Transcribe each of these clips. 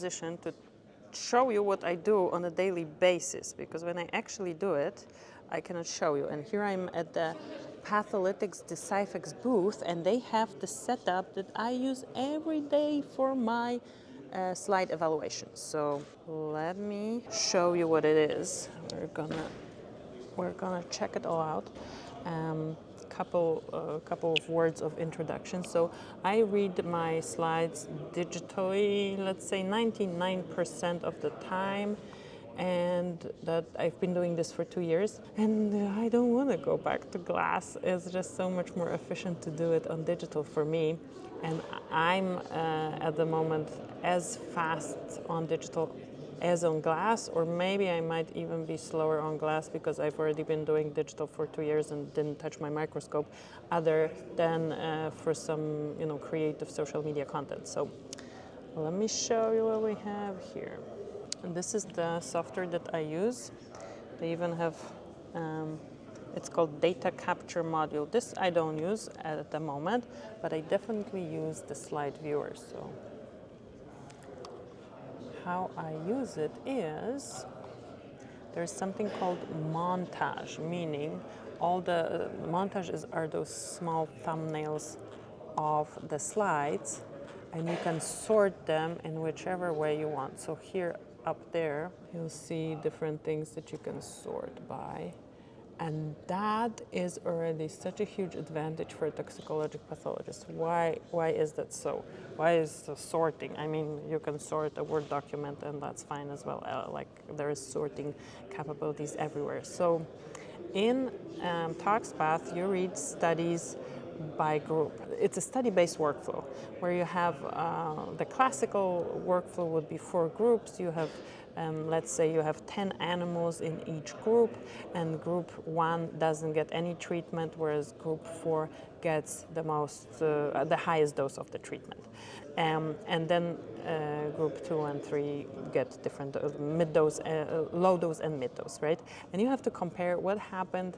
position to show you what I do on a daily basis, because when I actually do it, I cannot show you. And here I'm at the Patholytix Deciphex booth, and they have the setup that I use every day for my slide evaluation. So let me show you what it is. We're gonna check it all out. Couple of words of introduction. So I read my slides digitally, let's say 99% of the time, and that I've been doing this for 2 years, and I don't want to go back to glass. It's just so much more efficient to do it on digital for me, and I'm at the moment as fast on digital as on glass, or maybe I might even be slower on glass because I've already been doing digital for 2 years and didn't touch my microscope, other than for some creative social media content. So let me show you what we have here. And this is the software that I use. They even have, it's called data capture module. This I don't use at the moment, but I definitely use the slide viewer. So how I use it is there's something called montage, meaning all the montages are those small thumbnails of the slides, and you can sort them in whichever way you want. So here up there, you'll see different things that you can sort by. And that is already such a huge advantage for a toxicologic pathologist. Why is that so? Why is the sorting? I mean, you can sort a Word document and that's fine as well. Like there is sorting capabilities everywhere. So in ToxPath, you read studies by group. It's a study-based workflow where you have the classical workflow would be 4 groups. You have let's say you have 10 animals in each group, and group 1 doesn't get any treatment, whereas group 4 gets the highest dose of the treatment. And then group 2 and 3 get different mid-dose, low dose and mid-dose, right? And you have to compare what happened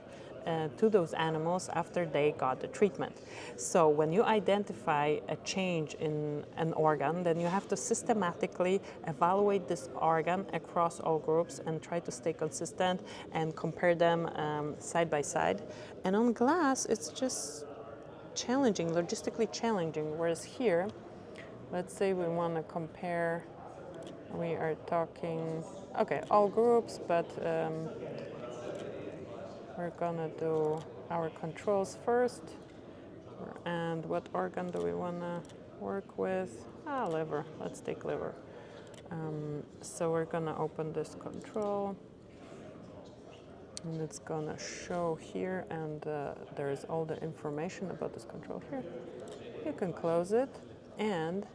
to those animals after they got the treatment. So when you identify a change in an organ, then you have to systematically evaluate this organ across all groups and try to stay consistent and compare them side by side. And on glass, it's just challenging, logistically challenging, whereas here, let's say we want to compare, we are talking, okay, all groups, but we're gonna do our controls first. And what organ do we wanna work with? Liver, let's take liver. So we're gonna open this control, and it's gonna show here, and there is all the information about this control here. You can close it, and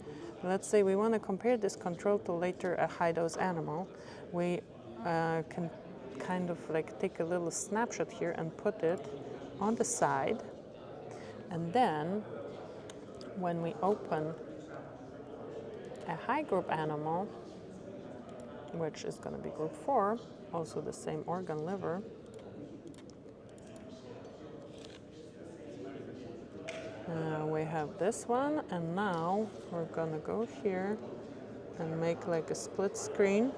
let's say we wanna compare this control to later a high-dose animal. We can kind of like take a little snapshot here and put it on the side, and then when we open a high group animal, which is going to be group 4, also the same organ, liver, we have this one, and now we're going to go here and make like a split screen.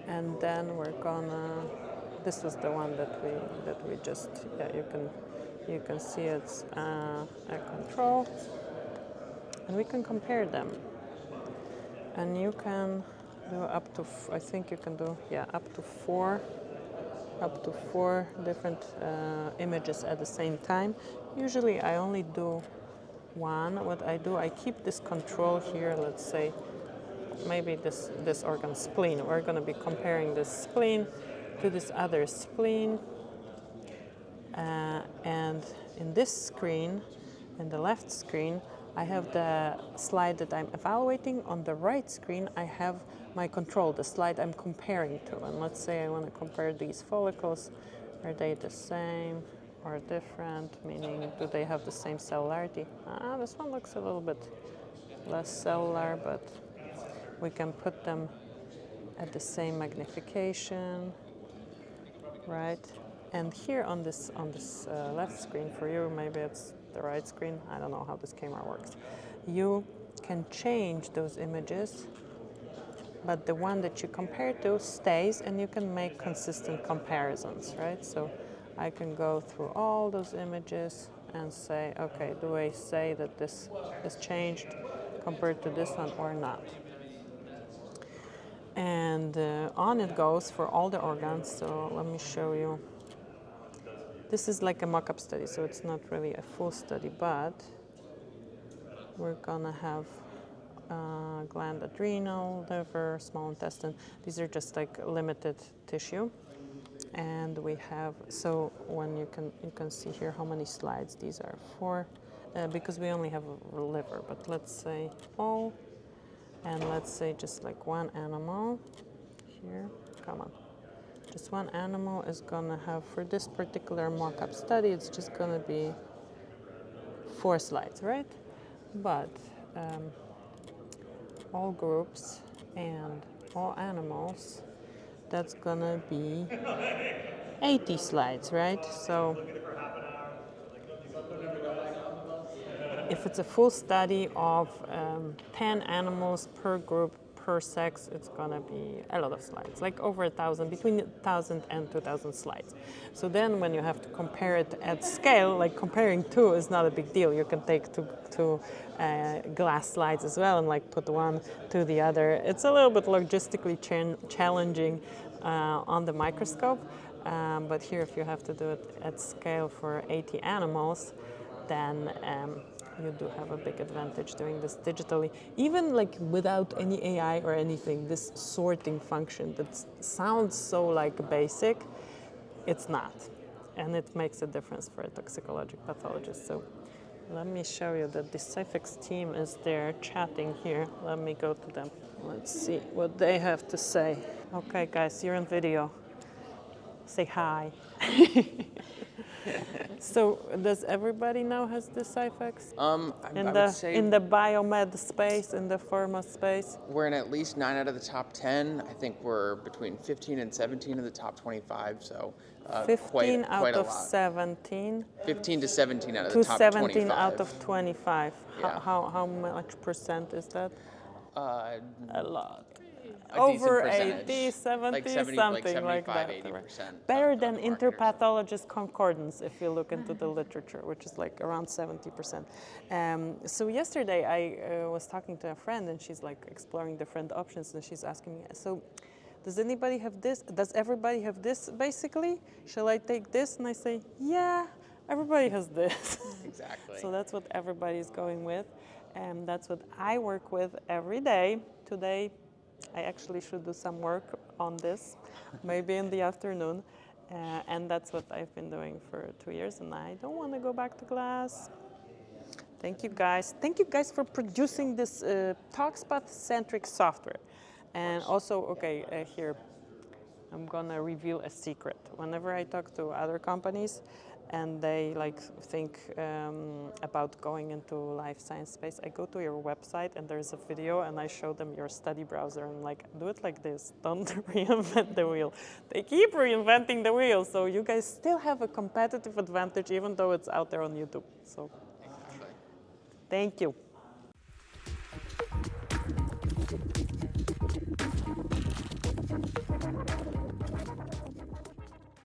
And then we're gonna, this was the one that we just, yeah, you can see it's a control, and we can compare them. And you can do up to, I think you can do, yeah, up to four different images at the same time. Usually I only do one. What I do, I keep this control here, let's say, maybe this organ, spleen. We're going to be comparing this spleen to this other spleen. And in this screen, in the left screen, I have the slide that I'm evaluating. On the right screen, I have my control, the slide I'm comparing to. And let's say I want to compare these follicles. Are they the same or different? Meaning, do they have the same cellularity? This one looks a little bit less cellular, but we can put them at the same magnification, right? And here on this left screen for you, maybe it's the right screen, I don't know how this camera works. You can change those images, but the one that you compare to stays, and you can make consistent comparisons, right? So I can go through all those images and say, okay, do I say that this is changed compared to this one or not? And on it goes for all the organs. So let me show you. This is like a mock-up study, so it's not really a full study, but we're gonna have gland, adrenal, liver, small intestine. These are just like limited tissue. And we have, so when you can see here how many slides these are for, because we only have a liver, but let's say all, and let's say just like one animal here, come on. Just one animal is gonna have, for this particular mock-up study, it's just gonna be 4 slides, right? But all groups and all animals, that's gonna be 80 slides, right? So if it's a full study of 10 animals per group, per sex, it's gonna be a lot of slides, like over 1,000, between 1,000 and 2,000 slides. So then when you have to compare it at scale, like comparing 2 is not a big deal. You can take two glass slides as well and like put one to the other. It's a little bit logistically challenging on the microscope, but here if you have to do it at scale for 80 animals, then you do have a big advantage doing this digitally. Even like without any AI or anything, this sorting function that sounds so like basic, it's not. And it makes a difference for a toxicologic pathologist. So let me show you the Deciphex team is there chatting here. Let me go to them. Let's see what they have to say. Okay guys, you're on video. Say hi. So does everybody now has Deciphex? I would say in the biomed space, in the pharma space? we're in at least 9 out of the top 10. I think we're between 15 and 17 of the top 25. So 15 quite out a of lot. 17. 15 to 17 out of To the top 17 25. out of 25. Yeah. How much percent is that? A lot. A Over decent 80, 70, like 70, something like 75, like that. 80%. Better of than the market or interpathologist concordance if you look into the literature, which is like around 70%. So yesterday I was talking to a friend and she's like exploring different options and she's asking me, so does anybody have this? Does everybody have this basically? Shall I take this? And I say, yeah, everybody has this. Exactly. So that's what everybody's going with. And that's what I work with every day. Today, I actually should do some work on this, maybe in the afternoon. And that's what I've been doing for 2 years, and I don't want to go back to class. Thank you guys. Thank you guys for producing this ToxPath-centric software. And also, okay, here, I'm gonna reveal a secret. Whenever I talk to other companies and they like think about going into life science space, I go to your website and there's a video and I show them your study browser and like, do it like this, don't reinvent the wheel. They keep reinventing the wheel, so you guys still have a competitive advantage even though it's out there on YouTube. So, Exactly. thank you.